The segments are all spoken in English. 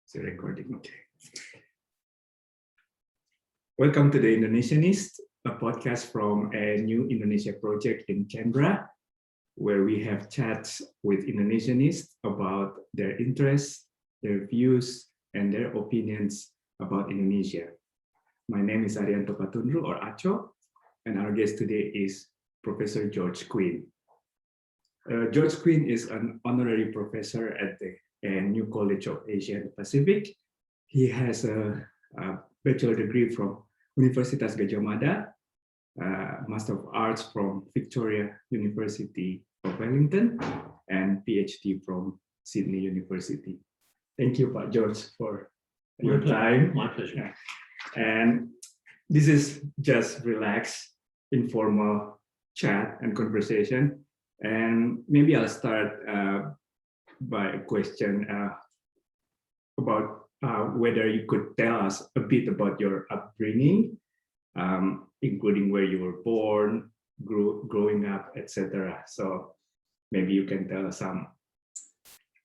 So recording, okay. Welcome to the Indonesianists, a podcast from a new Indonesia project in Canberra, where we have chats with Indonesianists about their interests, their views, and their opinions about Indonesia. My name is Arianto Patundru, or Acho, and our guest today is Professor George Quinn. George Quinn is an honorary professor at the New College of Asia and Pacific. He has a bachelor degree from Universitas Gadjah Mada, Master of Arts from Victoria University of Wellington, and PhD from Sydney University. Thank you, Pak George, for your time. My pleasure. And this is just relaxed, informal chat and conversation. And maybe I'll start by a question about whether you could tell us a bit about your upbringing, including where you were born, growing up, etc. So maybe you can tell us some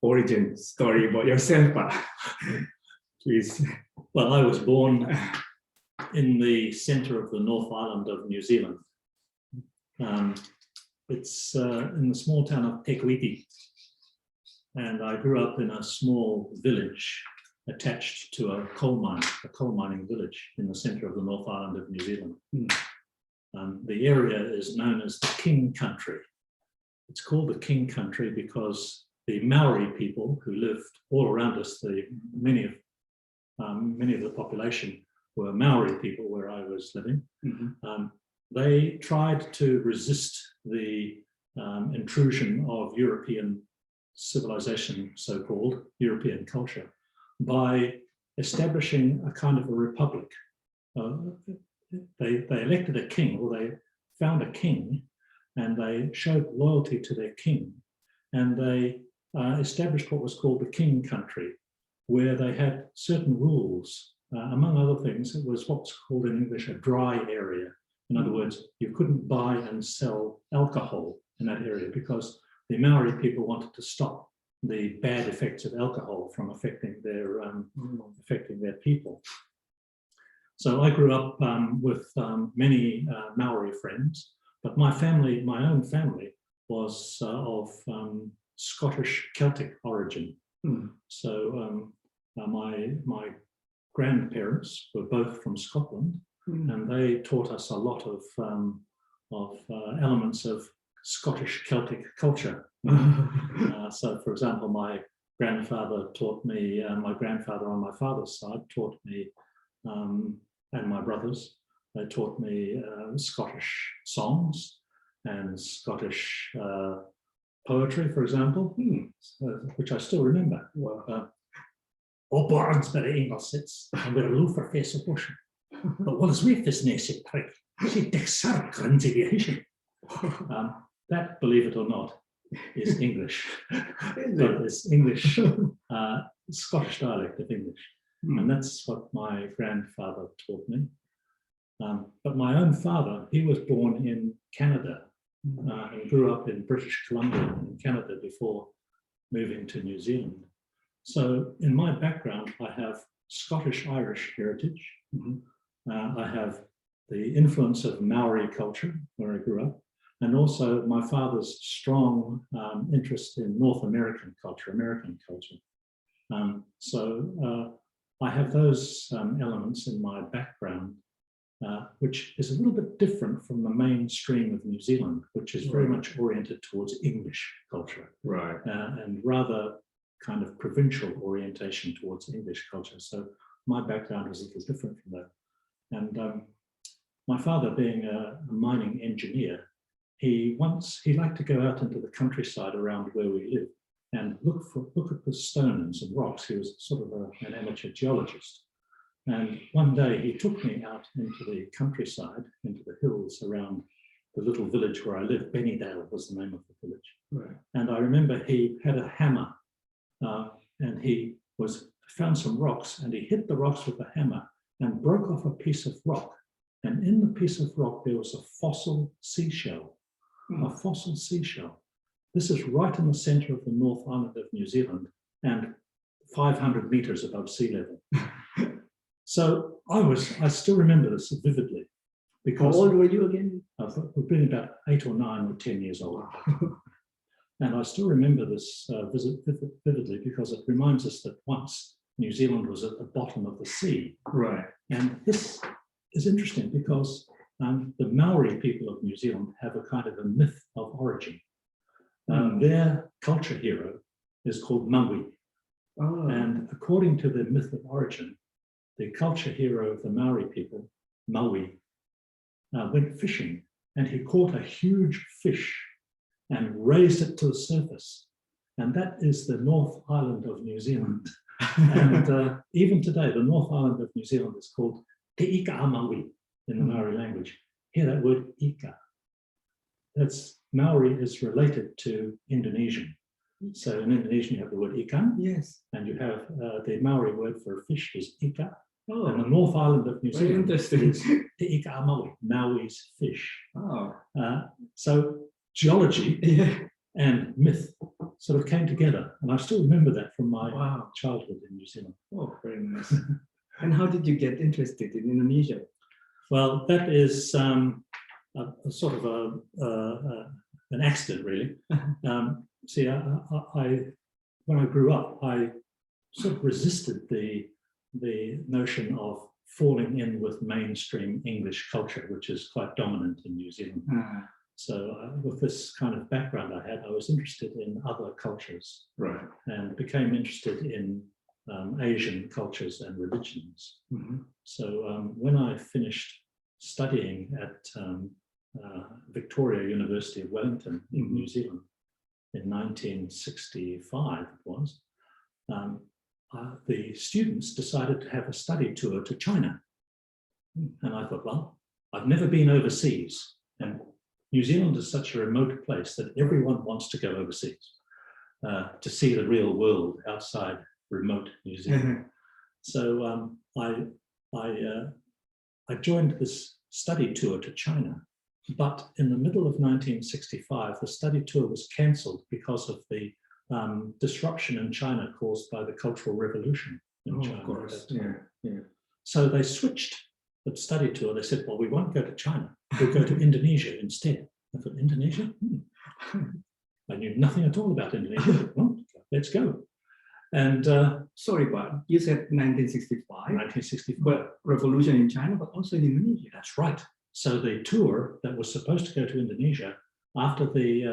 origin story about yourself, please. Well, I was born in the center of the North Island of New Zealand. It's in the small town of Tekuiti. And I grew up in a small village attached to a coal mining village in the center of the North Island of New Zealand. The area is known as the King Country. It's called the King Country because the Maori people who lived all around us, many of the population were Maori people where I was living. They tried to resist the intrusion of European civilization, so-called European culture, by establishing a kind of a republic. They elected a king, or they found a king, and they showed loyalty to their king, and they established what was called the King Country, where they had certain rules. Among other things, it was what's called in English a dry area. In other words, you couldn't buy and sell alcohol in that area because the Maori people wanted to stop the bad effects of alcohol from affecting their people. So I grew up with many Maori friends, but my own family, was of Scottish Celtic origin. So my grandparents were both from Scotland, and they taught us a lot of elements of Scottish Celtic culture. So, for example, my grandfather taught me, my grandfather on my father's side taught me, and my brothers, they taught me Scottish songs and Scottish poetry, for example, which I still remember. O borns by the Inglesits, and we're a loafer face of bush. But what is with this nation prick? She takes her grandiation. That, believe it or not, is English. But it's English, Scottish dialect of English. And that's what my grandfather taught me. But my own father, he was born in Canada and grew up in British Columbia in Canada before moving to New Zealand. So in my background, I have Scottish-Irish heritage. I have the influence of Maori culture where I grew up, and also my father's strong interest in North American culture, So I have those elements in my background, which is a little bit different from the mainstream of New Zealand, which is very much oriented towards English culture, and rather kind of provincial orientation towards English culture. So my background is a little different from that. And my father, being a mining engineer, he liked to go out into the countryside around where we live and look at the stones and rocks. He was sort of an amateur geologist. And one day he took me out into the countryside, into the hills around the little village where I lived. Bennydale was the name of the village. And I remember he had a hammer and he found some rocks, and he hit the rocks with a hammer and broke off a piece of rock. And in the piece of rock, there was a fossil seashell, this is right in the center of the North Island of New Zealand and 500 meters above sea level. So I still remember this vividly. Because how old were you again? We've been about 8 or 9 or 10 years old. And I still remember this visit vividly because it reminds us that once New Zealand was at the bottom of the sea. Right. And this is interesting because the Maori people of New Zealand have a kind of a myth of origin. Their culture hero is called Maui. Oh. And according to the myth of origin, the culture hero of the Maori people, Maui, went fishing and he caught a huge fish and raised it to the surface. And that is the North Island of New Zealand. And even today, the North Island of New Zealand is called Te Ika a Maui in the Maori language. Hear that word Ika. That's Maori is related to Indonesian. So in Indonesian, you have the word ikan. Yes. And you have the Maori word for fish is ika. Oh, And the North Island of New very Zealand interesting. is Te Ika a Maui, Maui's fish. Oh. So geology and myth sort of came together. And I still remember that from my childhood in New Zealand. Oh, very nice. And how did you get interested in Indonesia? Well, that is a sort of an accident, really. See, when I grew up, I sort of resisted the notion of falling in with mainstream English culture, which is quite dominant in New Zealand. So with this kind of background I had, I was interested in other cultures, Right. and became interested in Asian cultures and religions. So when I finished studying at Victoria University of Wellington in New Zealand in 1965, it was, the students decided to have a study tour to China. And I thought, well, I've never been overseas. And New Zealand is such a remote place that everyone wants to go overseas to see the real world outside remote New Zealand. So I joined this study tour to China. But in the middle of 1965, the study tour was cancelled because of the disruption in China caused by the Cultural Revolution in China. Of course. So they switched the study tour. They said, well, we won't go to China. We'll go to Indonesia instead. I thought, Indonesia? I knew nothing at all about Indonesia. Well, let's go. And sorry, but you said 1965. 1965. But revolution in China, but also in Indonesia. That's right. So the tour that was supposed to go to Indonesia after the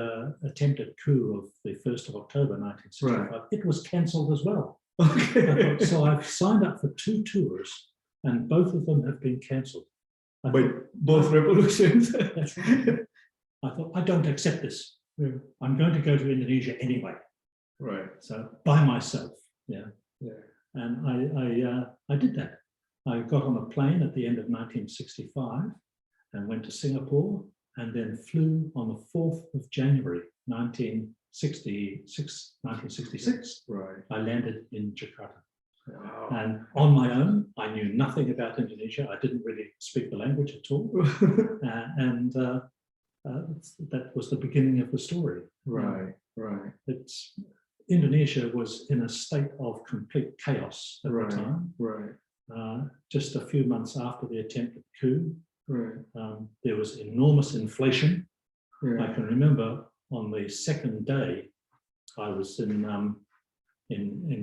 attempted coup of the 1st of October 1965, it was cancelled as well. Okay. So I've signed up for 2 tours and both of them have been cancelled. But both revolutions. That's right. I thought, I don't accept this. I'm going to go to Indonesia anyway. Right. So by myself. And I did that. I got on a plane at the end of 1965 and went to Singapore, and then flew on the 4th of January 1966. Right. I landed in Jakarta. Wow. And on my own, I knew nothing about Indonesia. I didn't really speak the language at all. That was the beginning of the story. Right. Indonesia was in a state of complete chaos at the time. Just a few months after the attempted coup, there was enormous inflation. I can remember on the second day I was in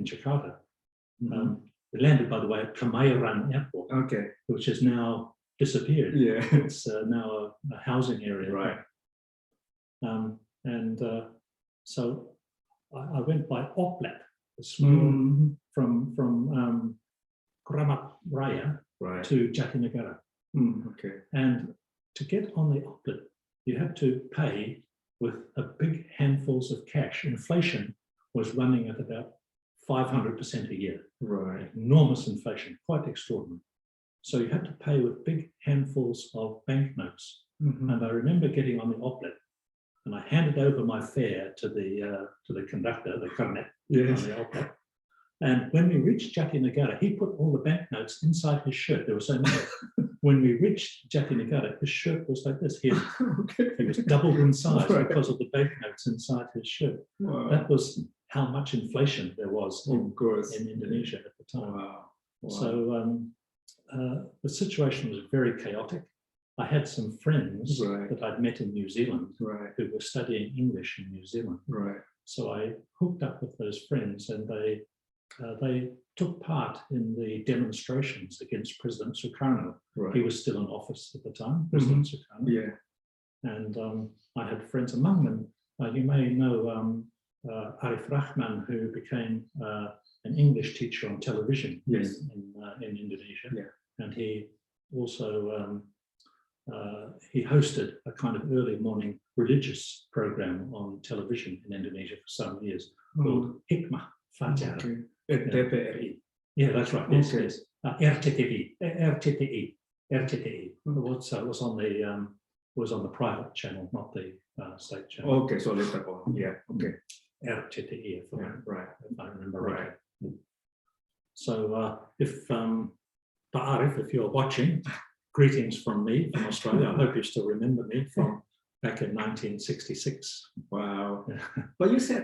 Jakarta. We landed, by the way, at Kemayoran Airport, which has now disappeared. It's now a housing area. So I went by Oplet, from Kramat Raya to Jatinegara. And to get on the Oplet, you had to pay with a big handfuls of cash. Inflation was running at about 500% a year. Enormous inflation, quite extraordinary. So you had to pay with big handfuls of banknotes. And I remember getting on the Oplet, and I handed over my fare to the conductor, the Karnet, on the Oplet. And when we reached Jatinegara, he put all the banknotes inside his shirt. There were so many. when we reached Jatinegara, his shirt was like this. He Okay. was doubled in size Right. because of the banknotes inside his shirt. Wow. That was how much inflation there was Of course. in Indonesia at the time. Wow. Wow. So the situation was very chaotic. I had some friends Right. that I'd met in New Zealand Right. who were studying English in New Zealand. Right. So I hooked up with those friends, and they took part in the demonstrations against President Sukarno. Right. He was still in office at the time, President Sukarno. Yeah. And I had friends among them. You may know Arif Rahman, who became an English teacher on television Yes. in Indonesia. Yeah. And he also he hosted a kind of early morning religious program on television in Indonesia for some years called Hikmah Fajar. Okay. At TVRI. Yeah, that's right. Yes, Okay. yes. RTTI. So it was on the private channel, not the state channel. Okay, so later on. Yeah. Okay. RTTI, if Right. I remember right. Right. So if Pak Arif, if you're watching, greetings from me from Australia. I hope you still remember me from back in 1966. Wow. Yeah. But you said,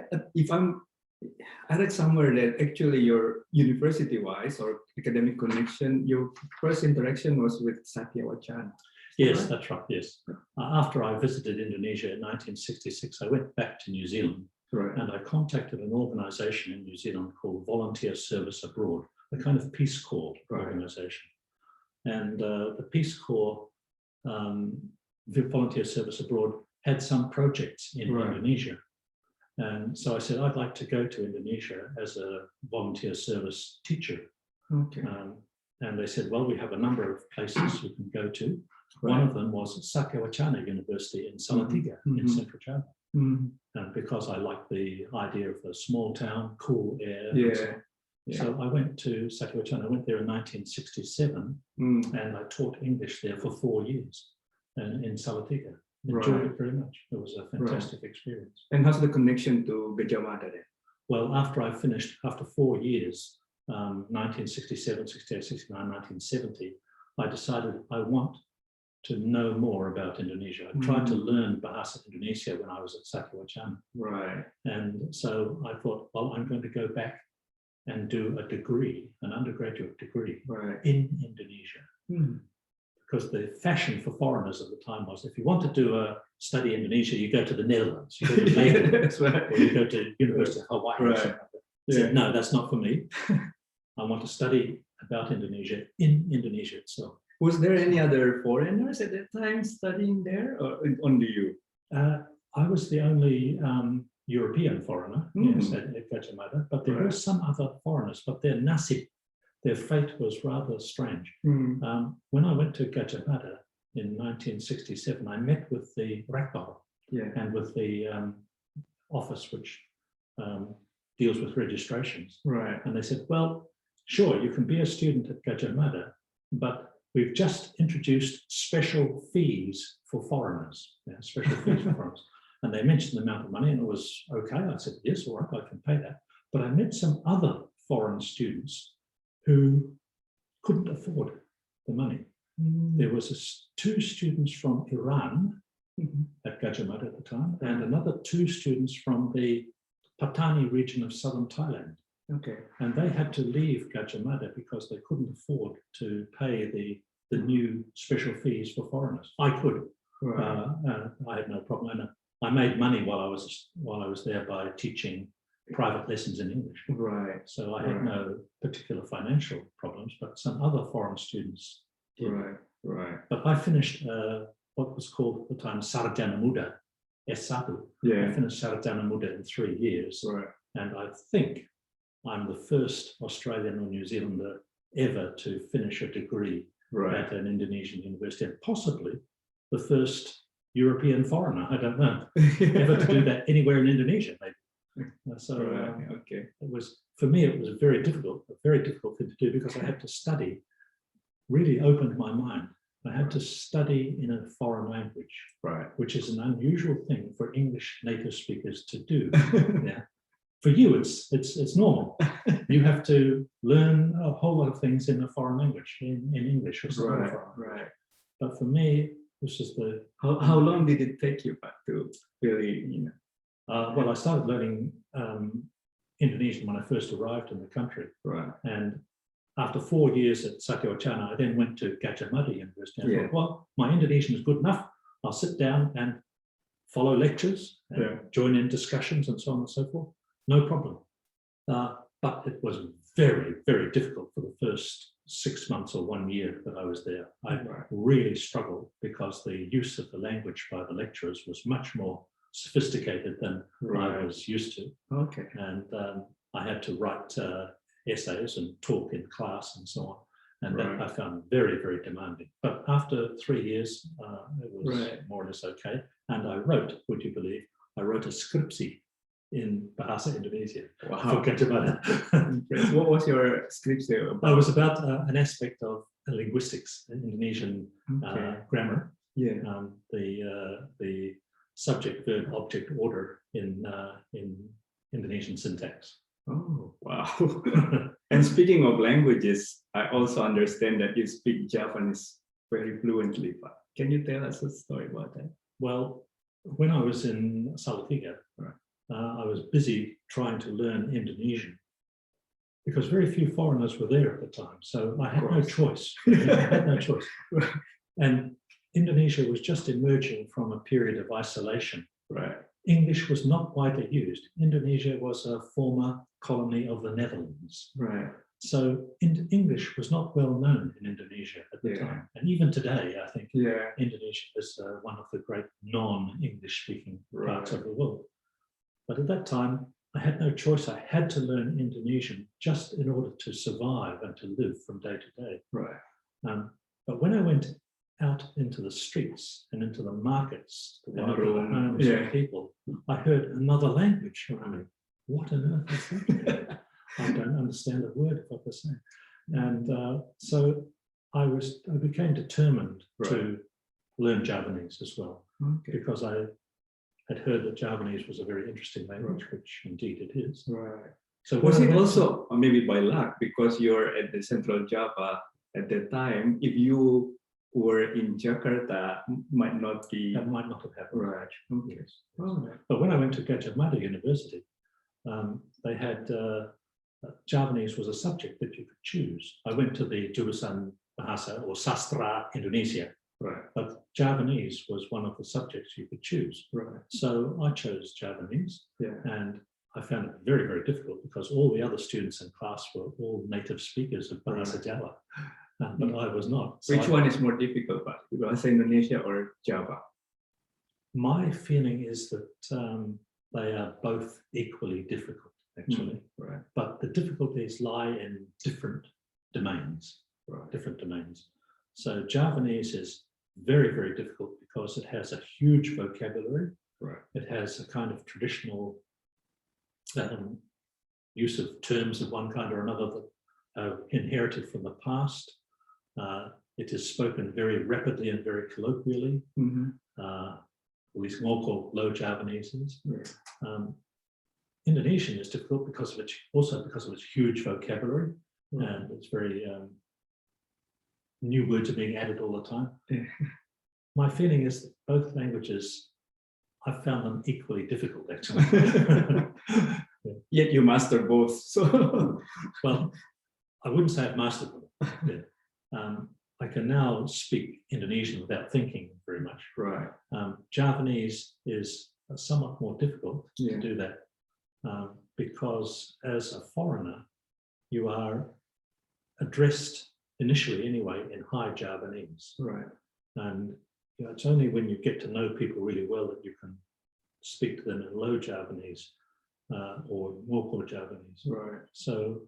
I read somewhere that actually your university-wise or academic connection, your first interaction was with Satya Wacana. Yes, that's right. Yes. After I visited Indonesia in 1966, I went back to New Zealand. Right. And I contacted an organization in New Zealand called Volunteer Service Abroad, a kind of Peace Corps organization. And the Peace Corps, the Volunteer Service Abroad, had some projects in Indonesia. And so I said, I'd like to go to Indonesia as a volunteer service teacher. Okay. And they said, well, we have a number of places you can go to. One of them was Satya Wacana University in Salatiga in Central Java. And because I liked the idea of a small town, cool air. So I went to Satya Wacana. I went there in 1967 and I taught English there for 4 years in Salatiga. Enjoyed it very much. It was a fantastic experience. And how's the connection to Gajah Mada then? Well, after I finished, after 4 years, 1967, 68, 69, 1970, I decided I want to know more about Indonesia. I tried to learn Bahasa Indonesia when I was at Satya Wacana. Right. And so I thought, well, I'm going to go back and do a degree, an undergraduate degree in Indonesia. Because the fashion for foreigners at the time was, if you want to do a study Indonesia, you go to the Netherlands, you go to Netherlands, or you go to University of Hawaii. Or something like that. I said, no, that's not for me. I want to study about Indonesia in Indonesia itself. Was there any other foreigners at that time studying there, or only you? I was the only European foreigner, yes, at Gajah Mada, but there were some other foreigners, but their nasib, their fate was rather strange. When I went to Gajah Mada in 1967, I met with the Rektor and with the office which deals with registrations. And they said, well, sure, you can be a student at Gajah Mada, but we've just introduced special fees for foreigners, special fees for foreigners. And they mentioned the amount of money and it was okay. I said, yes, all right, I can pay that. But I met some other foreign students who couldn't afford the money. There was 2 students from Iran at Gajah Mada at the time, and another 2 students from the Patani region of southern Thailand. And they had to leave Gajah Mada because they couldn't afford to pay the new special fees for foreigners. I could. I had no problem. And I made money while I was there by teaching private lessons in English. So I had no particular financial problems, but some other foreign students did. But I finished what was called at the time Sarjana Muda, S1. I finished Sarjana Muda in 3 years. And I think I'm the first Australian or New Zealander ever to finish a degree at an Indonesian university, and possibly the first European foreigner, I don't know, ever to do that anywhere in Indonesia, maybe. So it was, for me, it was a very difficult thing to do because I had to study, really opened my mind. I had to study in a foreign language, which is an unusual thing for English native speakers to do. for you, it's normal. You have to learn a whole lot of things in a foreign language, in English or something. Right. But for me, this is the. How long did it take you back to really, Well, I started learning Indonesian when I first arrived in the country. Right. And after 4 years at Satya-Wacana, I then went to Gajah Mada University. I thought, well, my Indonesian is good enough. I'll sit down and follow lectures, and join in discussions and so on and so forth. No problem. But it was very, very difficult for the first 6 months or 1 year that I was there. I really struggled because the use of the language by the lecturers was much more sophisticated than I was used to. Okay. And I had to write essays and talk in class and so on. And that I found very, very demanding. But after 3 years, it was more or less okay. And I wrote, would you believe, I wrote a skripsi in Bahasa Indonesia. Wow. For Gajah Mada. What was your skripsi about? It was about an aspect of linguistics, Indonesian grammar. Yeah. The subject, verb, object order in Indonesian syntax. Oh, wow. And speaking of languages, I also understand that you speak Javanese very fluently. But can you tell us a story about that? Well, when I was in Salatiga, I was busy trying to learn Indonesian because very few foreigners were there at the time. So I had no choice. I had no choice. And Indonesia was just emerging from a period of isolation. Right. English was not widely used. Indonesia was a former colony of the Netherlands. Right. So English was not well known in Indonesia at the time. And even today, I think Indonesia is one of the great non-English speaking parts of the world. But at that time, I had no choice. I had to learn Indonesian just in order to survive and to live from day to day. Right. But when I went out into the streets and into the markets, the homes of people, I heard another language. I mean, what on earth is that? I don't understand a word of what they're saying. And so I became determined to learn Javanese as well, because I had heard that Javanese was a very interesting language, which indeed it is. Right. So was it also maybe by luck, because you're at the Central Java at that time? If you were in Jakarta, might not be. That might not have happened. Right. Okay. Yes. But when I went to Gajah Mada University, they had Javanese was a subject that you could choose. I went to the Jurusan Bahasa or Sastra Indonesia. Right. But Javanese was one of the subjects you could choose. Right. So I chose Javanese, and I found it very, very difficult because all the other students in class were all native speakers of Bahasa Java, but I was not. So Which one is more difficult, Bahasa Indonesia or Java? My feeling is that they are both equally difficult, actually. Right. But the difficulties lie in different domains. Right. Different domains. So Javanese is very, very difficult because it has a huge vocabulary. Right. It has a kind of traditional use of terms of one kind or another that are inherited from the past. It is spoken very rapidly and very colloquially. At least more called Low Javanese is. Indonesian is difficult because of its huge vocabulary, and it's very new words are being added all the time. My feeling is that both languages, I found them equally difficult, actually. Yet you master both. So well, I wouldn't say I've mastered them. I can now speak Indonesian without thinking very much. Right. Javanese is somewhat more difficult to do that because as a foreigner, you are addressed initially anyway in High Javanese. Right. And it's only when you get to know people really well that you can speak to them in Low Javanese or Ngoko Javanese. Right. So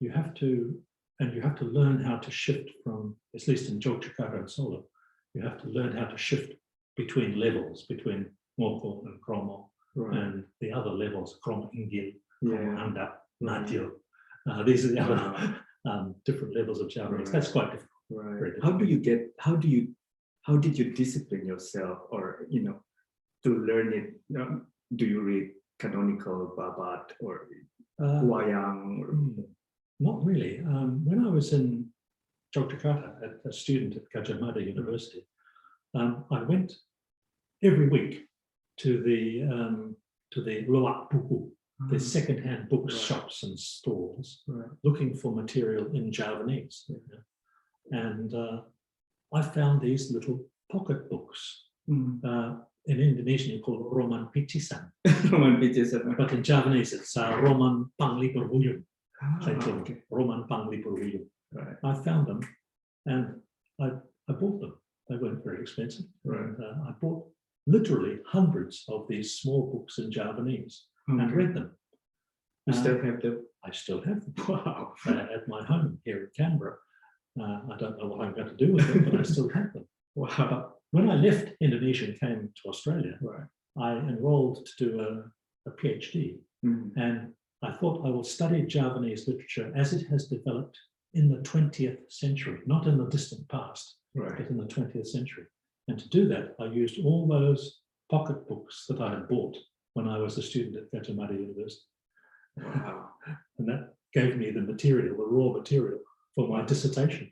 you have to learn how to shift from, at least in Yogyakarta and Solo, you have to learn how to shift between levels, between Ngoko and Kromo, and the other levels, Kromo Inggil, Kromo Andap, Natio. These are the other different levels of Javanese. That's quite difficult. Right. How did you discipline yourself, or to learn it? Do you read canonical babat or Uh, wayang? Not really. When I was in Yogyakarta, a student at Gajah Mada University, I went every week to the loak buku, the second-hand bookshops and stalls, looking for material in Javanese. And I found these little pocket books. In Indonesian, you call it Roman Picisan. Roman Picisan. But in Javanese, it's Roman Pangli Perwuyung. Okay. Roman Pangli Perwuyung. Right. I found them and I bought them. They weren't very expensive. Right. And I bought literally hundreds of these small books in Javanese and read them. You still have them? I still have them. Wow. At my home here in Canberra. I don't know what I'm going to do with them, but I still have them. Wow. When I left Indonesia and came to Australia, Right. I enrolled to do a PhD. And I thought I will study Javanese literature as it has developed in the 20th century, not in the distant past, Right. but in the 20th century. And to do that, I used all those pocket books that I had bought when I was a student at Gajah Mada University. Wow. And that gave me the material, the raw material for my dissertation.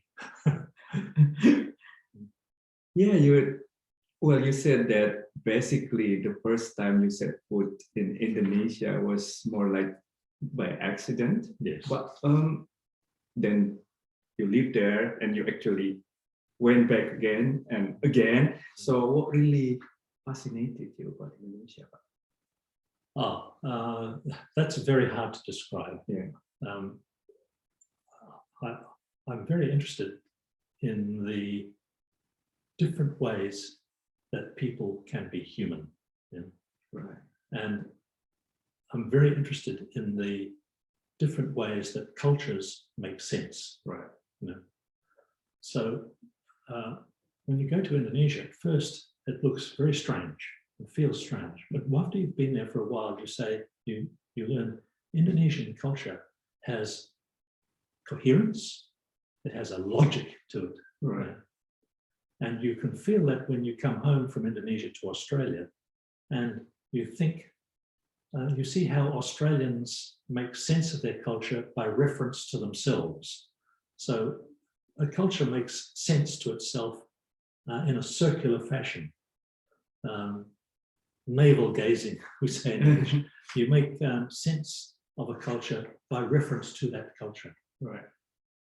Yeah, you said that basically the first time you set foot in Indonesia was more like by accident. Yes. But then you lived there and you actually went back again and again. So what really fascinated you about Indonesia? That's very hard to describe. Yeah. I'm very interested in the different ways that people can be human. Right. And I'm very interested in the different ways that cultures make sense. Right. So when you go to Indonesia, at first it looks very strange. It feels strange. But after you've been there for a while, you learn Indonesian culture has coherence. It has a logic to it. Right. And you can feel that when you come home from Indonesia to Australia and you think, you see how Australians make sense of their culture by reference to themselves. So a culture makes sense to itself in a circular fashion. Navel gazing, we say in English. You make sense of a culture by reference to that culture. Right.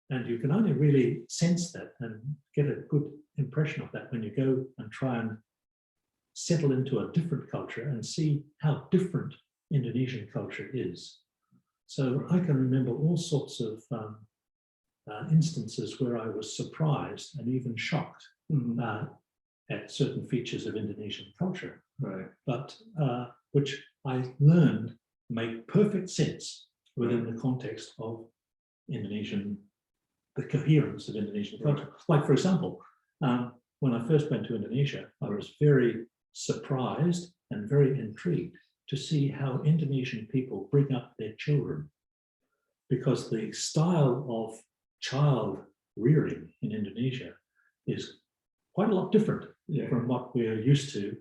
And you can only really sense that and get a good impression of that when you go and try and settle into a different culture and see how different Indonesian culture is. So I can remember all sorts of instances where I was surprised and even shocked at certain features of Indonesian culture, Right. but which I learned make perfect sense within the context of the coherence of Indonesian culture. Like, for example, when I first went to Indonesia, I was very surprised and very intrigued to see how Indonesian people bring up their children, because the style of child rearing in Indonesia is quite a lot different from what we're used to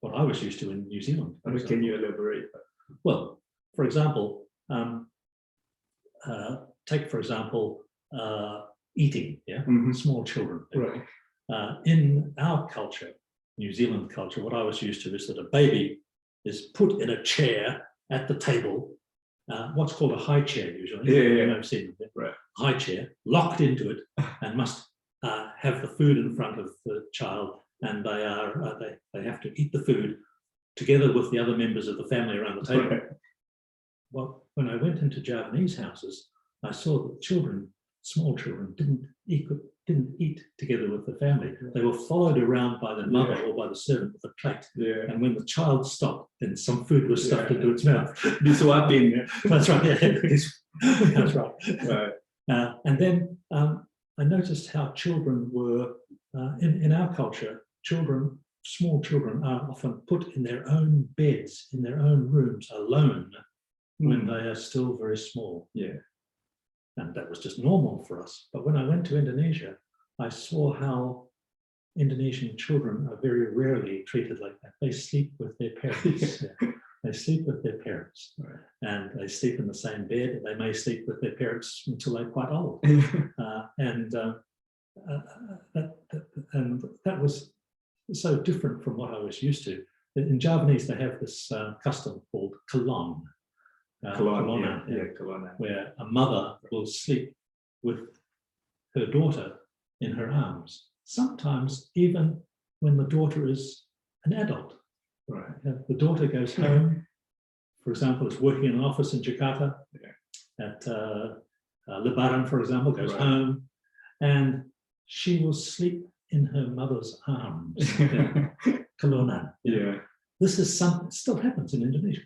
what I was used to in New Zealand. Can you elaborate? Well, for example, take for example eating, small children. Right. In our culture, New Zealand culture, what I was used to is that a baby is put in a chair at the table, what's called a high chair usually. You know, I've seen it. Right. High chair, locked into it, and must have the food in front of the child, and they have to eat the food together with the other members of the family around the table. Right. Well, when I went into Javanese houses, I saw that small children, didn't eat together with the family. They were followed around by the mother or by the servant with a plate. Yeah. And when the child stopped, then some food was stuffed into its mouth. Disuapin. That's right. That's right. Right. And then I noticed how children were, in our culture, small children are often put in their own beds, in their own rooms, alone, when they are still very small. Yeah. And that was just normal for us. But when I went to Indonesia, I saw how Indonesian children are very rarely treated like that. They sleep with their parents. They sleep with their parents, Right. and they sleep in the same bed. They may sleep with their parents until they're quite old. And that was so different from what I was used to. In Javanese, they have this custom called kalon. Kalona. Where a mother will sleep with her daughter in her arms, sometimes even when the daughter is an adult. Right. The daughter goes home, for example, is working in an office in Jakarta, at Lebaran, for example, goes home, and she will sleep in her mother's arms. Kalonan. Yeah. This is something still happens in Indonesia.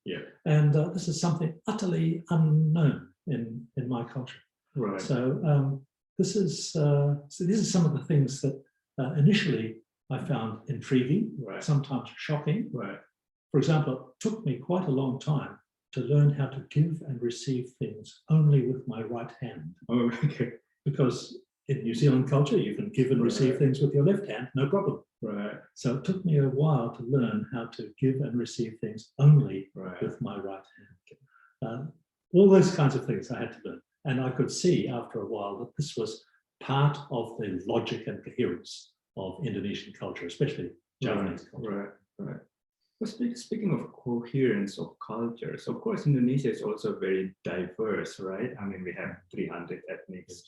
Yeah. And this is something utterly unknown in my culture. Right. So this is these are some of the things that initially I found intriguing, sometimes shocking. Right. For example, it took me quite a long time to learn how to give and receive things only with my right hand. Oh, okay. Because in New Zealand culture, you can give and receive things with your left hand, no problem. Right. So it took me a while to learn how to give and receive things only with my right hand. All those kinds of things I had to learn. And I could see after a while that this was part of the logic and coherence of Indonesian culture, especially Javanese culture. Right. Well, speaking of coherence of cultures, of course, Indonesia is also very diverse, right? I mean, we have 300 ethnics.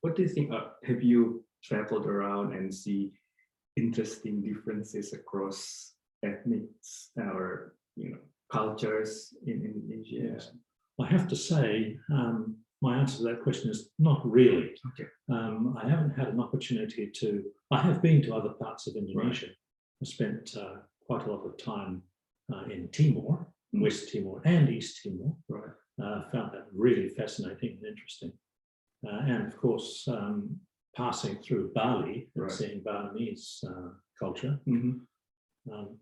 What do you think? Have you traveled around and see interesting differences across ethnics or cultures in Indonesia? Yes. I have to say, my answer to that question is not really. Okay. I haven't had an opportunity to. I have been to other parts of Indonesia. I spent quite a lot of time in Timor, West Timor, and East Timor. Found that really fascinating and interesting. And of course, passing through Bali and seeing Balinese culture.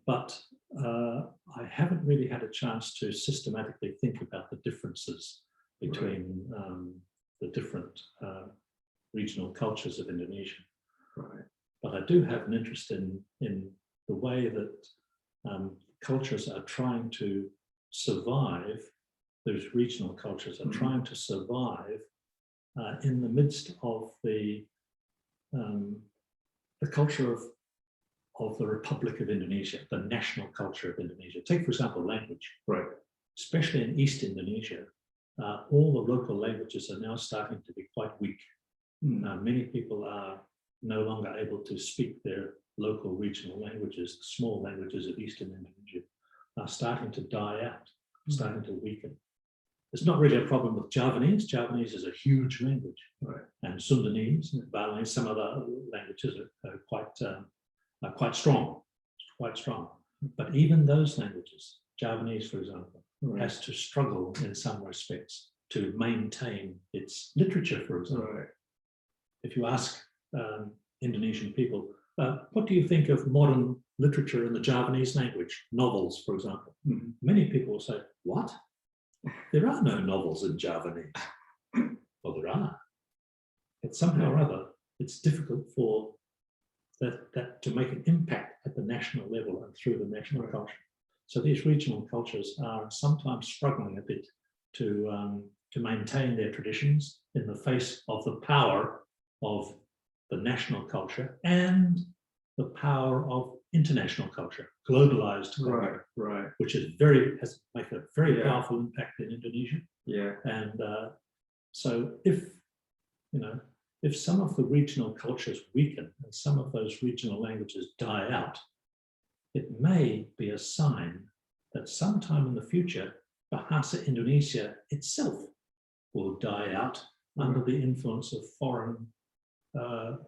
But I haven't really had a chance to systematically think about the differences between the different regional cultures of Indonesia. But I do have an interest in the way that cultures are trying to survive, those regional cultures are trying to survive in the midst of the culture of the Republic of Indonesia, the national culture of Indonesia. Take, for example, language. Especially in East Indonesia, all the local languages are now starting to be quite weak. Many people are no longer able to speak their local regional languages. The small languages of Eastern Indonesia are starting to die out, starting to weaken. It's not really a problem with Javanese. Javanese is a huge language, and Sundanese, Balinese, some other languages are quite strong, But even those languages, Javanese, for example, has to struggle in some respects to maintain its literature, for example. If you ask Indonesian people, what do you think of modern literature in the Javanese language? Novels, for example. Many people will say, what? There are no novels in Javanese. Well, there are. But somehow or other, it's difficult for that to make an impact at the national level and through the national culture. So these regional cultures are sometimes struggling a bit to maintain their traditions in the face of the power of the national culture and the power of international culture, globalized culture, which is has made a very powerful impact in Indonesia. And so if some of the regional cultures weaken and some of those regional languages die out, it may be a sign that sometime in the future, Bahasa Indonesia itself will die out under the influence of foreign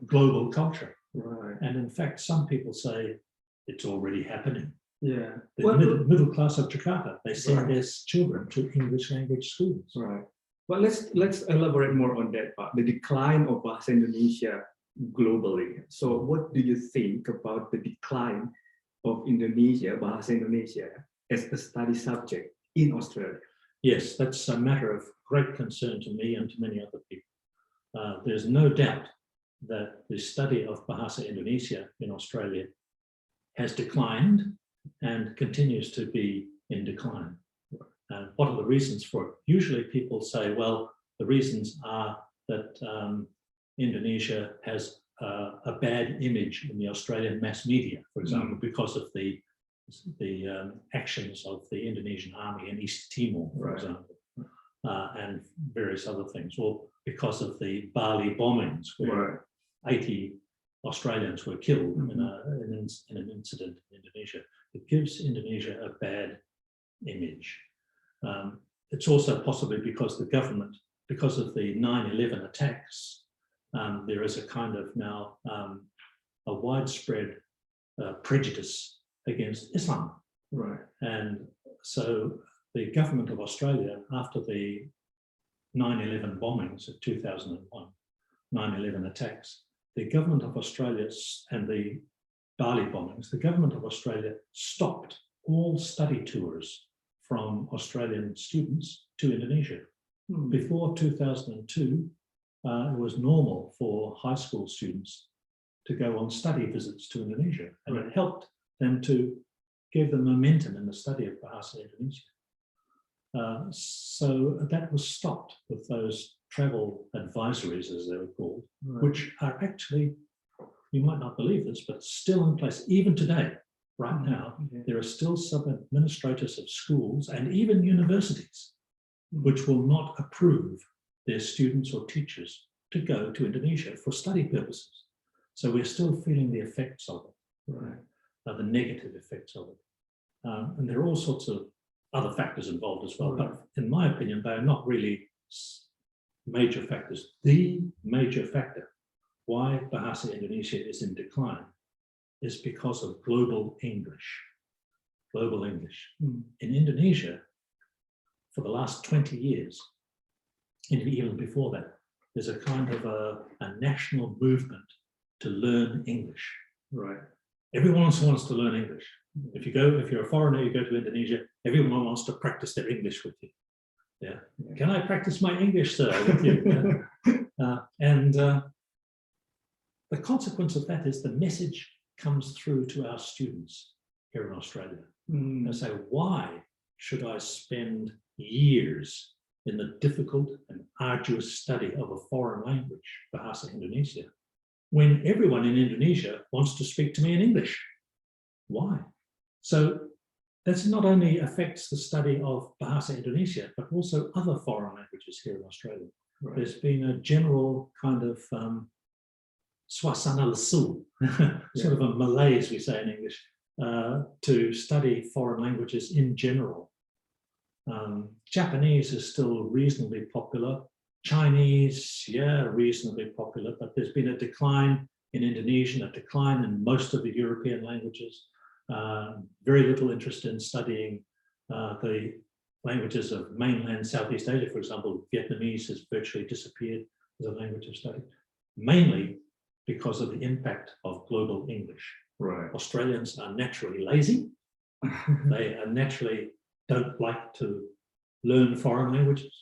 global culture. And in fact, some people say it's already happening. The middle class of Jakarta, they send their children to English language schools. Well, let's elaborate more on that part, the decline of Bahasa Indonesia globally. So what do you think about the decline of Indonesia, Bahasa Indonesia, as a study subject in Australia? Yes, that's a matter of great concern to me and to many other people. There's no doubt that the study of Bahasa Indonesia in Australia has declined and continues to be in decline. And what are the reasons for it? Usually people say, well, the reasons are that Indonesia has a bad image in the Australian mass media, for example, because of the actions of the Indonesian army in East Timor, for example, and various other things, or because of the Bali bombings, where 80 Australians were killed in an incident in Indonesia. It gives Indonesia a bad image. It's also possibly because the government, because of the 9/11 attacks, there is a kind of now a widespread prejudice against Islam. Right. And so the government of Australia, after the 9/11 bombings of 2001, 9/11 attacks, the government of Australia and the Bali bombings, the government of Australia stopped all study tours from Australian students to Indonesia. Before 2002, it was normal for high school students to go on study visits to Indonesia, and it helped them to give them momentum in the study of Bahasa Indonesia. So that was stopped with those travel advisories, as they were called, which are actually, you might not believe this, but still in place even today. Right now, there are still sub-administrators of schools and even universities which will not approve their students or teachers to go to Indonesia for study purposes. So we're still feeling the effects of it, the negative effects of it. And there are all sorts of other factors involved as well, but in my opinion, they are not really major factors. The major factor why Bahasa Indonesia is in decline is because of global English. Global English. In Indonesia, for the last 20 years, and even before that, there's a kind of a national movement to learn English. Right. Everyone wants to learn English. If you're a foreigner, you go to Indonesia, everyone wants to practice their English with you. Yeah. Can I practice my English, sir, with you? The consequence of that is the message comes through to our students here in Australia. They say, why should I spend years in the difficult and arduous study of a foreign language, Bahasa Indonesia, when everyone in Indonesia wants to speak to me in English? Why? So that not only affects the study of Bahasa Indonesia, but also other foreign languages here in Australia. There's been a general kind of suasana lesu, sort of a malaise, we say in English, to study foreign languages in general. Japanese is still reasonably popular. Chinese, reasonably popular, but there's been a decline in Indonesian, a decline in most of the European languages. Very little interest in studying the languages of mainland Southeast Asia, for example. Vietnamese has virtually disappeared as a language of study, mainly because of the impact of global English. Right. Australians are naturally lazy. They are naturally don't like to learn foreign languages.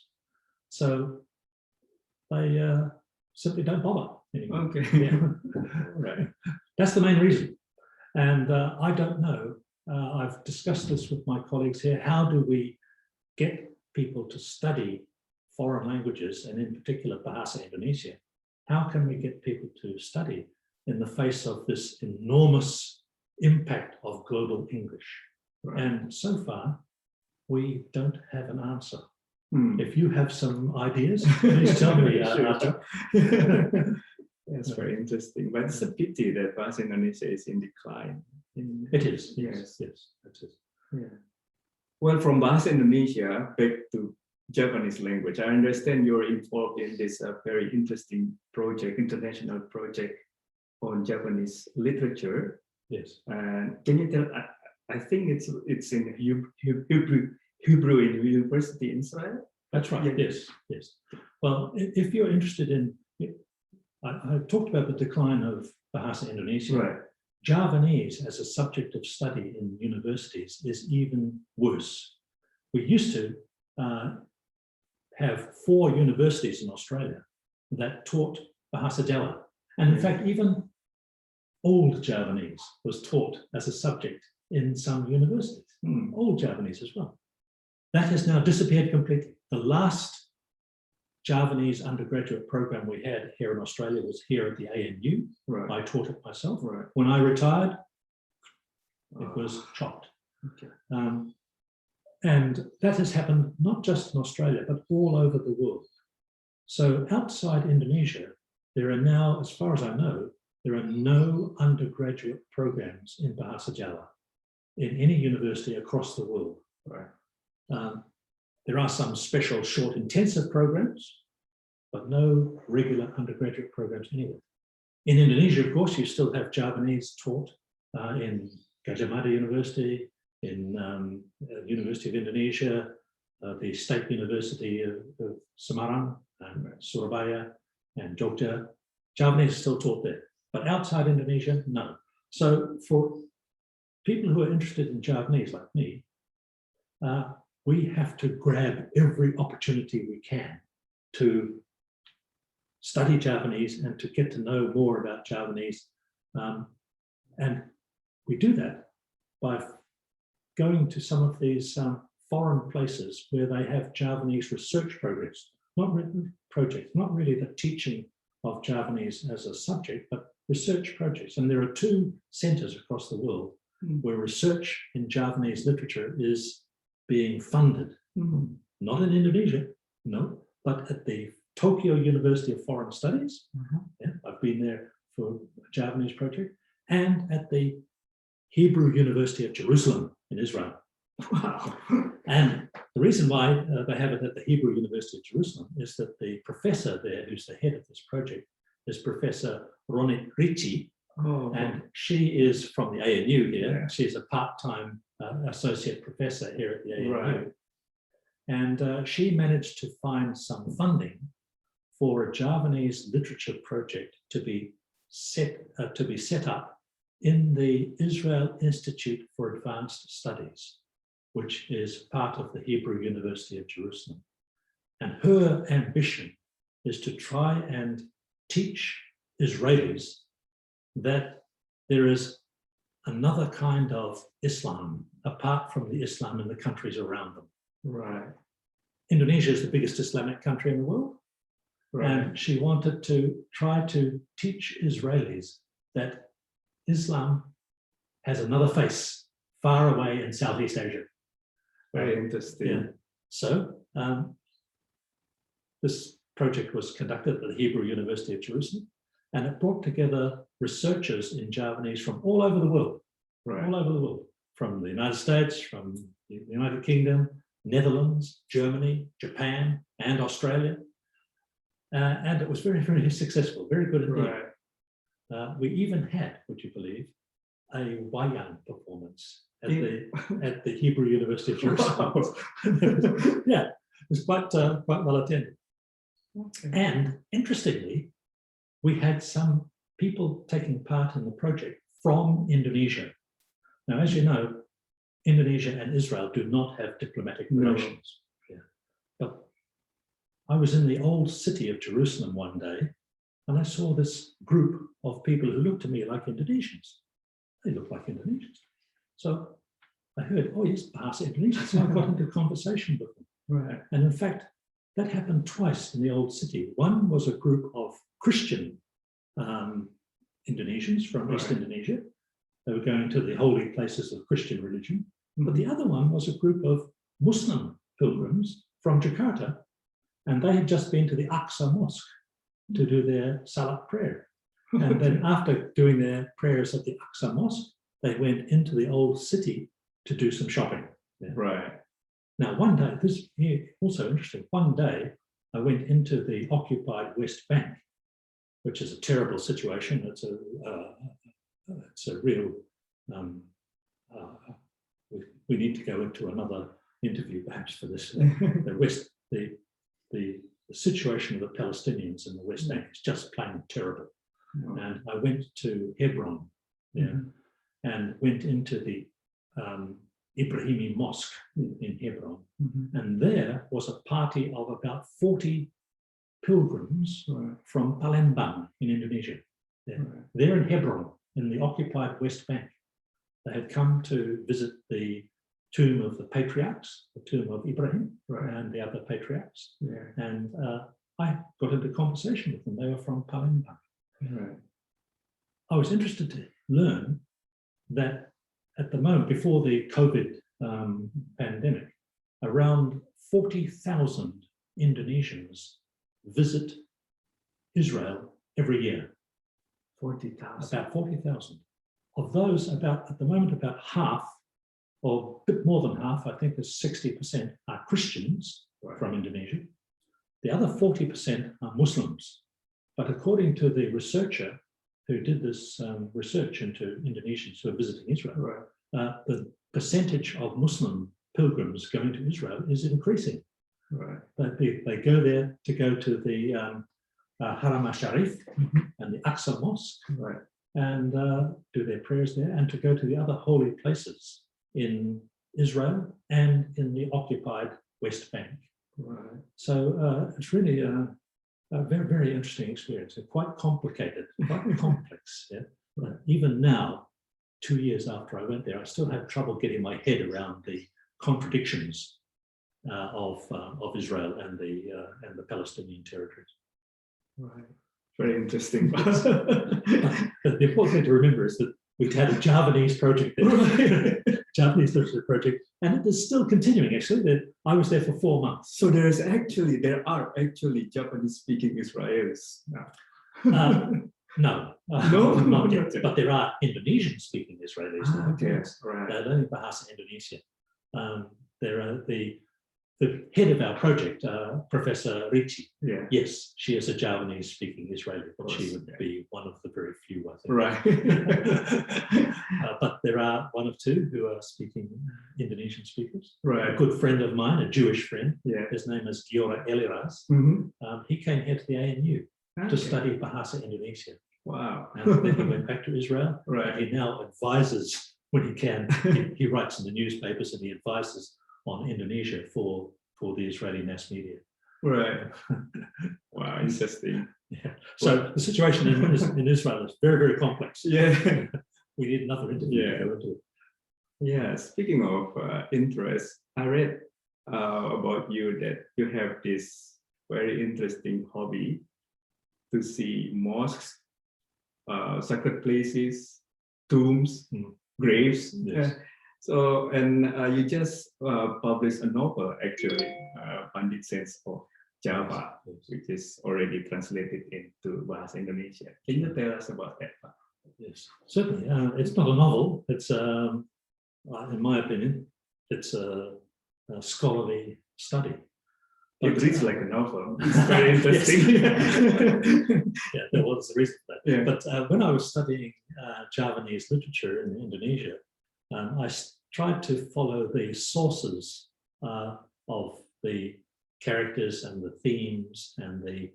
So they simply don't bother anymore. Okay. Right. That's the main reason. And I don't know, I've discussed this with my colleagues here, how do we get people to study foreign languages, and in particular Bahasa Indonesia? How can we get people to study in the face of this enormous impact of global English? Right. And so far, we don't have an answer. If you have some ideas, please tell me. That's very interesting, but it's a pity that Bahasa Indonesia is in decline. It is. Yes, it is. Yeah. Well, from Bahasa Indonesia back to Japanese language, I understand you're involved in this very interesting project, international project on Japanese literature. Yes. And can you tell? I think it's in Hebrew in University in Israel. That's right. Yes. Well, if you're interested in, I talked about the decline of Bahasa Indonesia. Right. Javanese as a subject of study in universities is even worse. We used to have 4 universities in Australia that taught Bahasa Jawa. And in fact, even old Javanese was taught as a subject in some universities, all Javanese as well. That has now disappeared completely. The last Javanese undergraduate program we had here in Australia was here at the ANU. Right. I taught it myself. Right. When I retired, it was chopped. Okay. And that has happened not just in Australia, but all over the world. So outside Indonesia, there are now, as far as I know, there are no undergraduate programs in Bahasa Java in any university across the world. Right. There are some special short intensive programs, but no regular undergraduate programs anywhere. In Indonesia, of course, you still have Javanese taught in Gajah Mada University, in University of Indonesia, the State University of Semarang, and Surabaya, and Jogja. Javanese is still taught there, but outside Indonesia, no. So for people who are interested in Javanese, like me, we have to grab every opportunity we can to study Javanese and to get to know more about Javanese. And we do that by going to some of these foreign places where they have Javanese research projects, not really the teaching of Javanese as a subject, but research projects. And there are 2 centers across the world where research in Javanese literature is being funded. Not in Indonesia, no, but at the Tokyo University of Foreign Studies. Yeah, I've been there for a Javanese project, and at the Hebrew University of Jerusalem in Israel. Wow. And the reason why they have it at the Hebrew University of Jerusalem is that the professor there, who's the head of this project, is Professor Ronit Ricci, and she is from the ANU here. Yeah. She's a part-time associate professor here at the ANU. Right. And she managed to find some funding for a Javanese literature project to be set up in the Israel Institute for Advanced Studies, which is part of the Hebrew University of Jerusalem. And her ambition is to try and teach Israelis that there is another kind of Islam apart from the Islam in the countries around them. Right. Indonesia is the biggest Islamic country in the world. Right. And she wanted to try to teach Israelis that Islam has another face far away in Southeast Asia. Very interesting. Yeah. So this project was conducted at the Hebrew University of Jerusalem, and it brought together researchers in Javanese from all over the world, all over the world, from the United States, from the United Kingdom, Netherlands, Germany, Japan, and Australia. And it was very, very successful, very good indeed. Right. We even had, would you believe, a wayang performance at the Hebrew University of Jerusalem. Yeah, it was quite well attended. Okay. And interestingly, we had some people taking part in the project from Indonesia. Now, as you know, Indonesia and Israel do not have diplomatic relations. No. Yeah. But I was in the old city of Jerusalem one day, and I saw this group of people who looked to me like Indonesians. They looked like Indonesians. So I heard, oh yes, Bahasa Indonesia. So I got into conversation with them. Right. And in fact, that happened twice in the old city. One was a group of Christian Indonesians from East Indonesia. They were going to the holy places of Christian religion. But the other one was a group of Muslim pilgrims from Jakarta, and they had just been to the Aqsa Mosque to do their Salat prayer. And then after doing their prayers at the Aqsa Mosque, they went into the old city to do some shopping. Yeah. Right. Now, one day, this is also interesting, one day I went into the occupied West Bank, which is a terrible situation. It's a real, we need to go into another interview perhaps for this. The situation of the Palestinians in the West Bank is just plain terrible. And I went to Hebron, and went into the Ibrahimi Mosque in Hebron. And there was a party of about 40 pilgrims from Palembang in Indonesia. They're in Hebron, in the occupied West Bank. They had come to visit the tomb of the patriarchs, the tomb of Ibrahim and the other patriarchs. And I got into conversation with them. They were from Palembang. I was interested to learn that at the moment, before the COVID pandemic, around 40,000 Indonesians visit Israel every year. 40,000. About 40,000. Of those, at the moment, about half, or a bit more than half, I think there's 60% are Christians from Indonesia. The other 40% are Muslims. But according to the researcher who did this research into Indonesians who are visiting Israel, the percentage of Muslim pilgrims going to Israel is increasing. They go there to go to the Haram al-Sharif and the Aqsa Mosque and do their prayers there, and to go to the other holy places in Israel and in the occupied West Bank. So it's really a very, very interesting experience. It's quite complicated, quite complex. Even now, 2 years after I went there, I still have trouble getting my head around the contradictions of Israel and the Palestinian territories. Very interesting. But the important thing to remember is that we had a Javanese project there, Javanese literature project, and it is still continuing. Actually, I was there for 4 months. So there are actually Japanese-speaking Israelis now. No, not yet. But there are Indonesian-speaking Israelis. They're learning Bahasa Indonesia. There are the head of our project, Professor Ricci. Yes, she is a Javanese-speaking Israeli, but she would be one of the very few, I think. But there are one or two who are speaking Indonesian speakers. A good friend of mine, a Jewish friend, his name is Giora Eliras. He came here to the ANU to study Bahasa Indonesia. And then he went back to Israel. And he now advises, when he can, he writes in the newspapers and he advises on Indonesia for the Israeli mass media. Wow, interesting. So the situation in Israel is very, very complex. We need another interview to go into it. Speaking of interest, I read about you that you have this very interesting hobby to see mosques, sacred places, tombs, graves. So, and you just published a novel, actually, Bandit Saints of Java, which is already translated into Bahasa Indonesia. Can you tell us about that? Yes, certainly. It's not a novel. It's, in my opinion, it's a scholarly study. It reads like a novel. It's very interesting. There was a reason for that. But when I was studying Javanese literature in Indonesia, I tried to follow the sources of the characters and the themes and the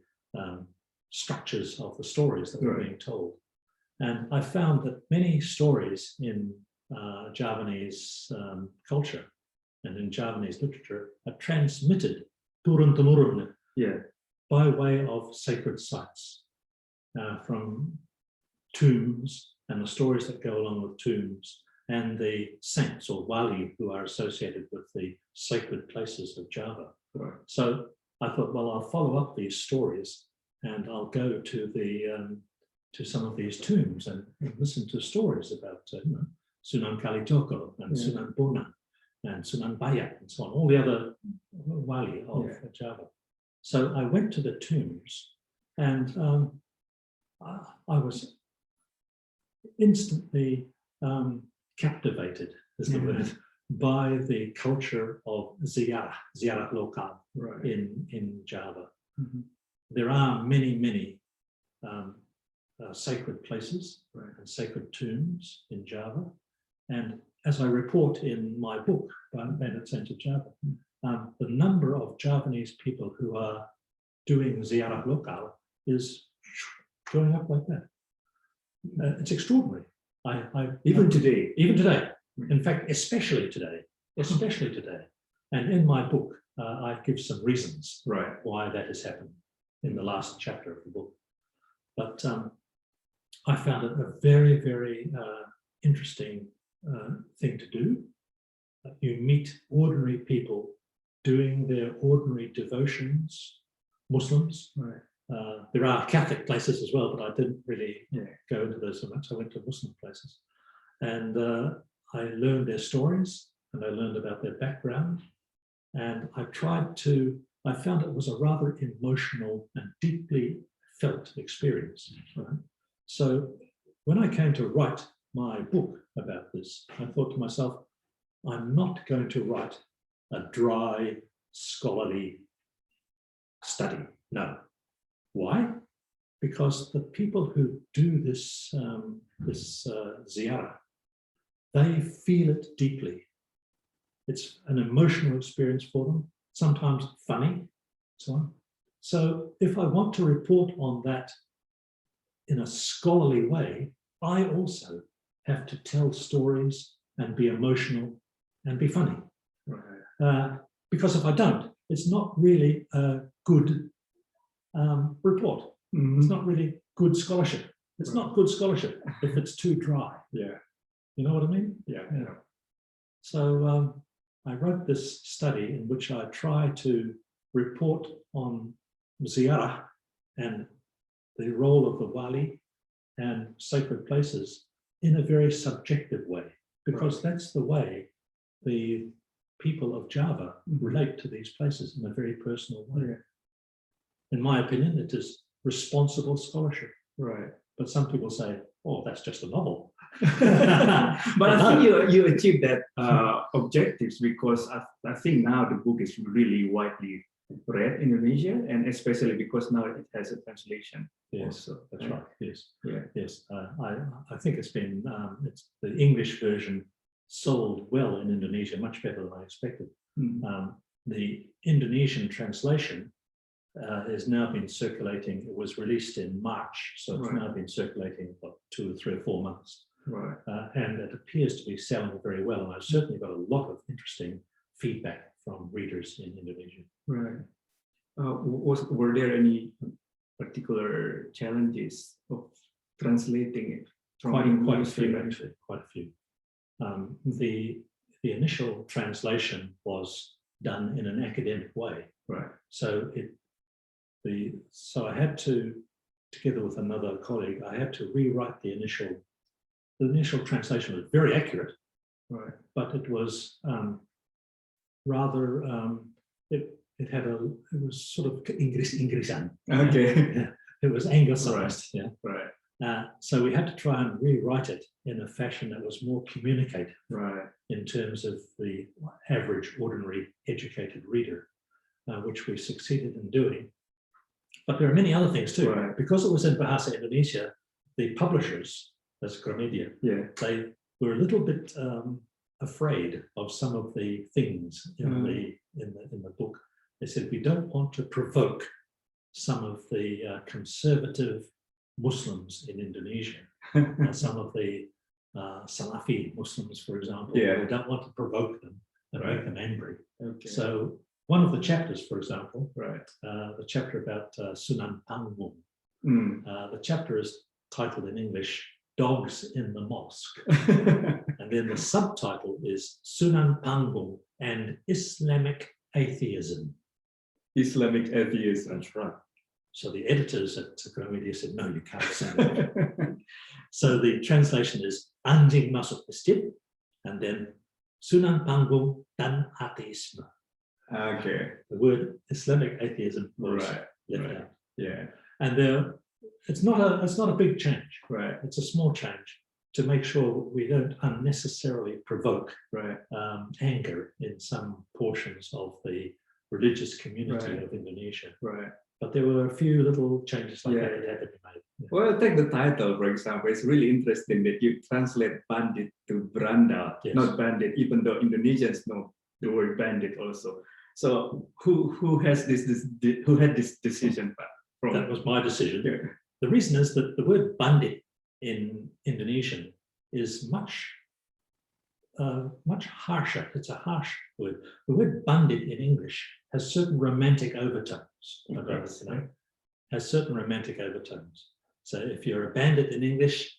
structures of the stories that were being told. And I found that many stories in Javanese culture and in Javanese literature are transmitted turun-temurun by way of sacred sites, from tombs and the stories that go along with tombs, and the saints or wali who are associated with the sacred places of Java. So I thought, well, I'll follow up these stories and I'll go to some of these tombs and listen to stories about Sunan Kalijogo and Sunan Bonang and Sunan Bayat and so on, all the other wali of Java. So I went to the tombs and I was instantly captivated, is the word, by the culture of ziarah lokal in Java. There are many, many sacred places and sacred tombs in Java. And as I report in my book, Bandit Saints of Java, the number of Javanese people who are doing ziarah lokal is going up like that. It's extraordinary. Even today. In fact, especially today. And in my book, I give some reasons why that has happened in the last chapter of the book. But I found it a very, very interesting thing to do. You meet ordinary people doing their ordinary devotions, Muslims. Right. There are Catholic places as well, but I didn't really go into those so much. I went to Muslim places. And I learned their stories and I learned about their background. And I found it was a rather emotional and deeply felt experience. Right? So when I came to write my book about this, I thought to myself, I'm not going to write a dry, scholarly study. No. Why? Because the people who do this, ziarah, they feel it deeply. It's an emotional experience for them, sometimes funny, so on. So if I want to report on that in a scholarly way, I also have to tell stories and be emotional and be funny. Right. Because if I don't, it's not really a good report. Mm-hmm. It's not really good scholarship. It's not good scholarship if it's too dry. Yeah. You know what I mean? Yeah. So I wrote this study in which I try to report on ziarah and the role of the wali and sacred places in a very subjective way, because that's the way the people of Java relate to these places in a very personal way. Yeah. In my opinion, it is responsible scholarship. Right. But some people say, oh, that's just a novel. But I think you achieved that objectives, because I think now the book is really widely read in Indonesia, and especially because now it has a translation. Yes, also. that's right. Yes, yeah, yes. I think it's been the English version sold well in Indonesia, much better than I expected. The Indonesian translation has now been circulating. It was released in March, so it's now been circulating for 2 or 3 or 4 months. Right. And it appears to be selling very well. And I've certainly got a lot of interesting feedback from readers in Indonesia. Right. Were there any particular challenges of translating it? Quite a few, actually, quite a few. The initial translation was done in an academic way. Right. So I had to, together with another colleague, I had to rewrite the initial translation. Was very accurate, right, but it was rather it was sort of Inggrisan. Okay. Yeah. It was anglicized. Right. Yeah. Right. So we had to try and rewrite it in a fashion that was more communicative. Right. In terms of the average, ordinary, educated reader, which we succeeded in doing. But there are many other things too. Right. Because it was in Bahasa Indonesia, the publishers, as Gramedia, they were a little bit afraid of some of the things in the book. They said, we don't want to provoke some of the conservative Muslims in Indonesia, some of the Salafi Muslims, for example. We don't want to provoke them and make them angry. Okay. So one of the chapters, for example, the chapter about Sunan Panggung, the chapter is titled in English, Dogs in the Mosque. And then the subtitle is Sunan Panggung and Islamic Atheism. Islamic atheism. That's right. So the editors at Gramedia said, no, you can't say that. So the translation is Anjing Masuk Masjid, and then Sunan Panggung dan Ateisme. Okay. The word Islamic atheism was left out. Yeah. And it's not a big change. Right. It's a small change to make sure we don't unnecessarily provoke anger in some portions of the religious community of Indonesia. Right. But there were a few little changes like that that had to be made. Yeah. Well, take the title, for example. It's really interesting that you translate bandit to beranda, not bandit, even though Indonesians know the word bandit also. So who had this decision? That was my decision. Yeah. The reason is that the word bandit in Indonesian is much harsher. It's a harsh word. The word bandit in English has certain romantic overtones. Has certain romantic overtones. So if you're a bandit in English,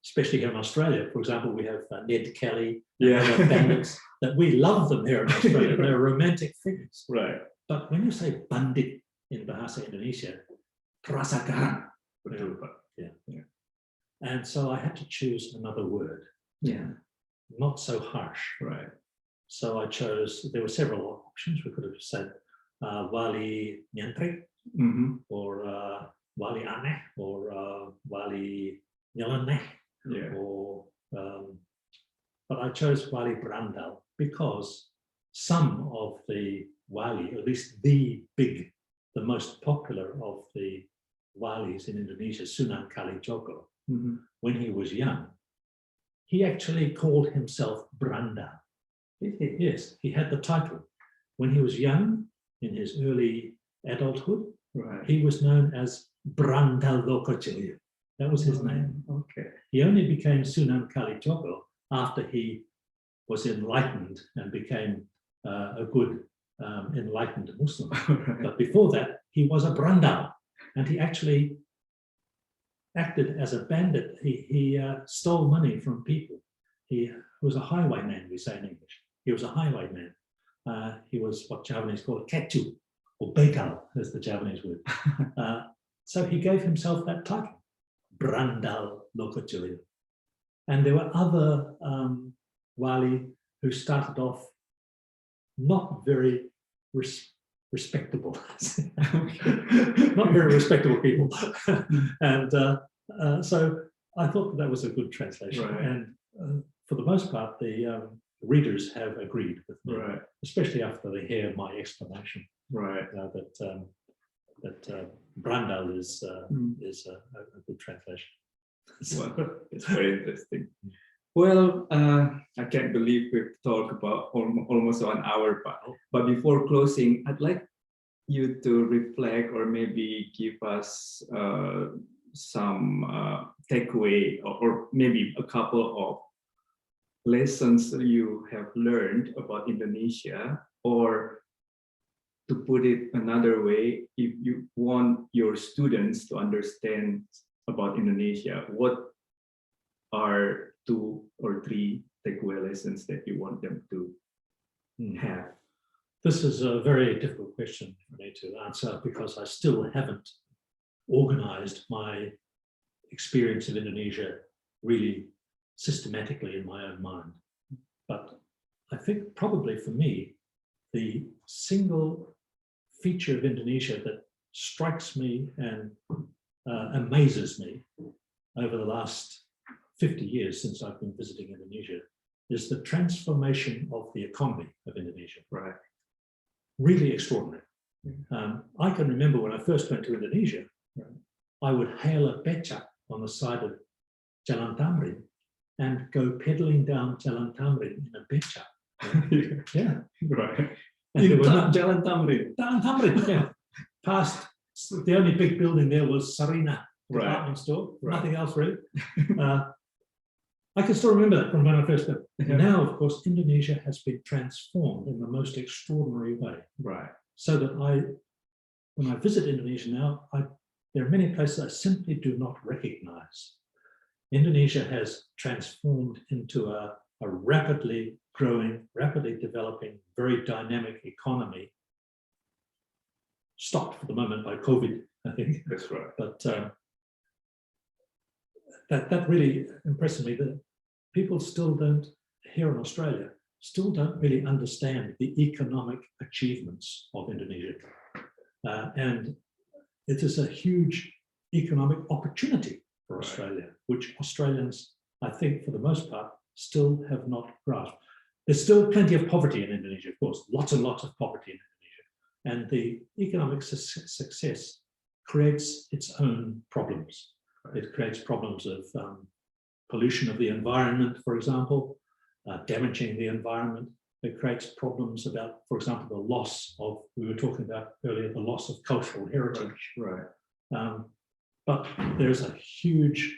especially here in Australia. For example, we have Ned Kelly, Yeah. bandits, that we love them here in Australia. They're romantic figures. Right. But when you say bandit in Bahasa Indonesia, kerasakan. Yeah. And so I had to choose another word. Yeah. Not so harsh. Right. So I chose, there were several options. We could have said wali nyentrik, or wali aneh, or wali nyeleneh, Yeah. or but I chose wali berandal because some of the wali, at least the most popular of the walis in Indonesia, Sunan Kalijogo, when he was young, he actually called himself Branda. Yes, he had the title. When he was young, in his early adulthood, he was known as Branda Lokocilio. That was his name. Okay. He only became Sunan Kalijogo after he was enlightened and became a good enlightened Muslim. But before that, he was a Branda, and he actually acted as a bandit. He stole money from people. He was a highwayman, we say in English. He was a highwayman. He was what Javanese call ketu, or bekal, as the Javanese word. So he gave himself that title, Brandal Lokocilio. And there were other wali who started off not very respectable, not very respectable people. And so I thought that was a good translation. And for the most part, the readers have agreed with me, especially after they hear my explanation. That Brandal is a good translation. Well, it's very interesting. Well, I can't believe we've talked about almost 1 hour, but before closing, I'd like you to reflect or maybe give us some takeaway or maybe a couple of lessons you have learned about Indonesia, or to put it another way, if you want your students to understand about Indonesia, what are 2 or 3 takeaway lessons that you want them to have? This is a very difficult question for me to answer because I still haven't organized my experience of Indonesia really systematically in my own mind. But I think probably for me, the single feature of Indonesia that strikes me and amazes me over the last 50 years since I've been visiting Indonesia is the transformation of the economy of Indonesia. Really extraordinary. I can remember when I first went to Indonesia, I would hail a becak on the side of Jalan Tamrin and go pedaling down Jalan Tamrin in a becak. Jalan Tamrin. Jalan Tamrin, yeah. Past, the only big building there was Sarina department store, nothing else really. I can still remember that from when I first went. Now, of course, Indonesia has been transformed in the most extraordinary way. So that when I visit Indonesia now, there are many places I simply do not recognize. Indonesia has transformed into a rapidly growing, rapidly developing, very dynamic economy. Stopped for the moment by COVID, I think. That's right. But that really impressed me, that people still don't, here in Australia, still don't really understand the economic achievements of Indonesia. And it is a huge economic opportunity for Australia, which Australians, I think, for the most part, still have not grasped. There's still plenty of poverty in Indonesia, of course, lots and lots of poverty in Indonesia. And the economic success creates its own problems. It creates problems of pollution of the environment, for example, damaging the environment. It creates problems about, for example, the loss of, we were talking about earlier, the loss of cultural heritage. But there's a huge,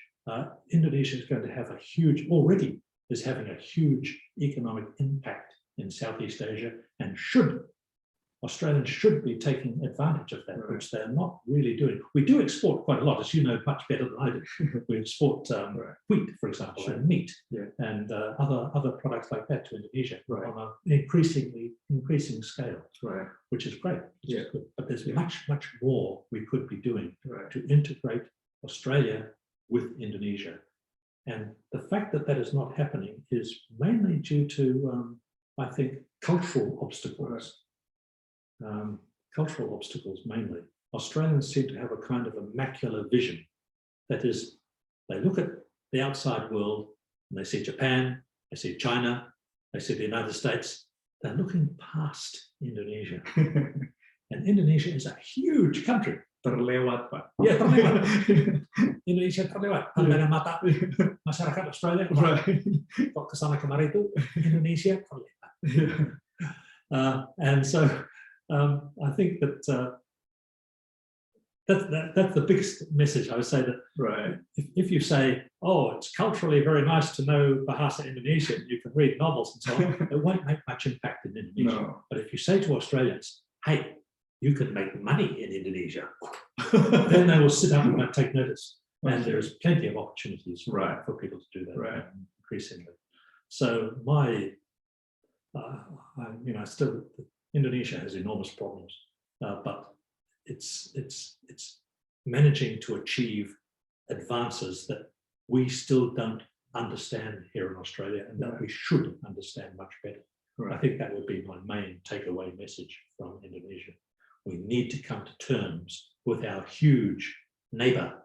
Indonesia is going to have a huge, already is having a huge economic impact in Southeast Asia, and should Australians should be taking advantage of that, which they're not really doing. We do export quite a lot, as you know much better than I do. We export wheat, for example, and meat, and other products like that to Indonesia on an increasing scale, which is great. Which is good. But there's much more we could be doing to integrate Australia with Indonesia. And the fact that that is not happening is mainly due to, I think, cultural obstacles. Cultural obstacles mainly. Australians seem to have a kind of a macular vision. That is, they look at the outside world and they see Japan, they see China, they see the United States. They're looking past Indonesia. And Indonesia is a huge country. Terlewat, Pak. Ya, terlewat. Indonesia terlewat. Pandangan mata masyarakat Australia. Kok kesana kemari itu Indonesia terlewat. And so I think that that's the biggest message. I would say that if you say, oh, it's culturally very nice to know Bahasa Indonesia, you can read novels and so on, it won't make much impact in Indonesia. No. But if you say to Australians, hey, you can make money in Indonesia, then they will sit up and take notice. And there's plenty of opportunities for people to do that increasingly. So still, Indonesia has enormous problems, but it's managing to achieve advances that we still don't understand here in Australia, and that we should understand much better. I think that would be my main takeaway message from Indonesia. We need to come to terms with our huge neighbour.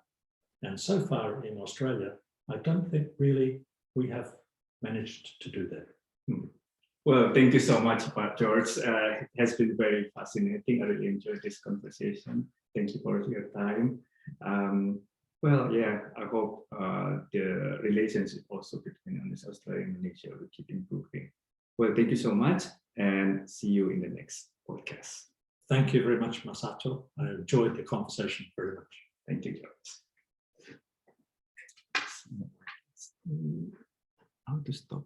And so far in Australia, I don't think really we have managed to do that. Well, thank you so much, Pak George. It has been very fascinating. I really enjoyed this conversation. Thank you for your time. I hope the relationship also between Australia and Indonesia will keep improving. Well, thank you so much, and see you in the next podcast. Thank you very much, Masato. I enjoyed the conversation very much. Thank you, George. How to stop?